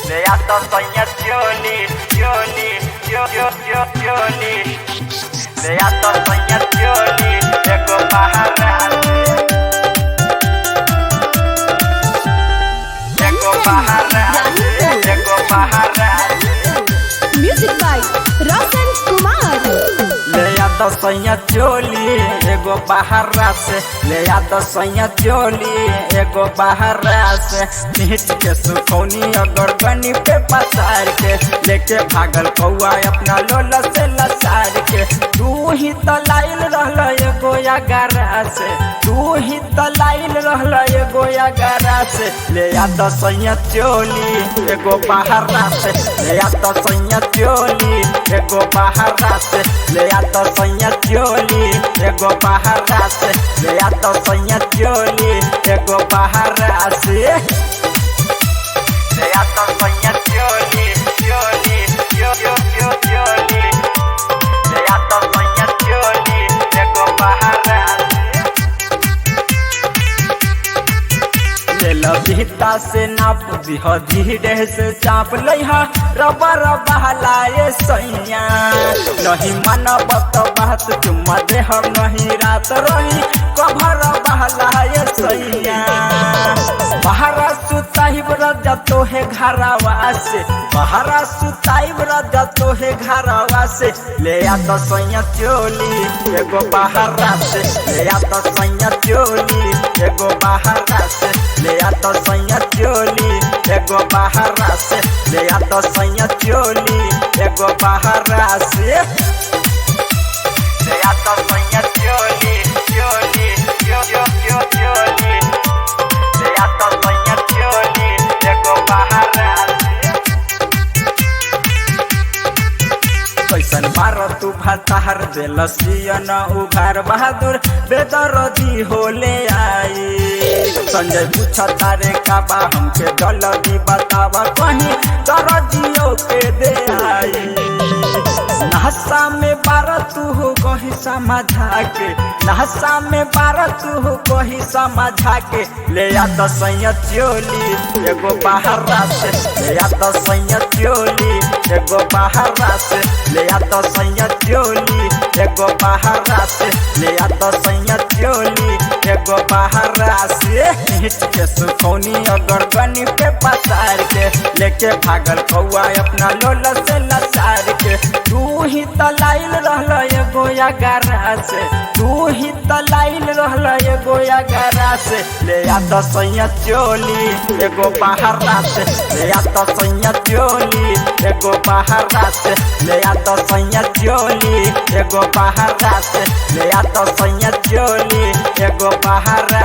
Beato soñar Jolly, Jolly, Jolly. Beato soñar Jolly, llegó pajarrate. Llegó pajarrate, llegó pajarrate. Music by Roshan Kumar. Le आता सैया चोली एगो बाहरा से, ले आता सैया चोली एगो बाहरा से। नीच के सुखौनी अगर गनी पे पसार के, लेके भागल कौआ अपना लोला से लसार के। तू ही तो लाइल रहल एगो यागारा से, तू ही तो लाइल रहल एगो यागारा से। ले आता सैया चोली एगो बाहरा से, ले आता सैया चोली एगो बाहरा से। ले आता सैया चोली एगो बाहरा से, ले आता सैया चोली एगो बाहरा से। ले आता सैया चोली, चोली, चोली। ले आता सैया चोली एगो बाहरा से। ले लभिता से नाप दिह धीरे से चाप लइहा रबर बहलाए सैया। नहीं मानब तो बात चुम्मा दे हम नहीं रात रही कभर बहलाए सैया। बहरा सुताई ब्रजा तो है घरवा से, बहरा सुताई ब्रजा तो है घरवा से। ले आता सैया चोली एगो बहरा से, ले आता सैया चोली एगो बहरा से। ले आता सैया चोली एगो बाहरा से, ले आता सैया चोली एगो बाहरा से। ले आता सैया चोली, चोली, चोली। ले आता सैया चोली एगो बाहरा से। कैसन बार तू भातार देलसियन उघार बहादुर बेदरदी होले आई। संजय पूछा तारे काबा हमके जल्दी बतावा कहीं दरदियों के दे आई। नहसा में बार तू हो कहीं समझा के, नहसा में बार तू हो कहीं समझा के। ले आता सैया चोली एगो बाहरा से, ले आता सैया चोली एगो बाहरा से। ले आता सैया चोली एगो बाहरा से, ले आता सैया चोली एगो बाहरा से। नीच के सुखौनी अगर गनी पे पसार के, लेके भागल कौआ अपना लोला से लसार के। तू ही तो लाइल रहल एगो यागारा से, तू ही तो लाइल रहल एगो यागारा से। ले आता सैया चोली एगो बाहरा से, ले आता सैया चोली एगो बाहरा से। ले आता सैया चोली एगो बाहरा से, ले आता सैया चोली एगो बाहरा।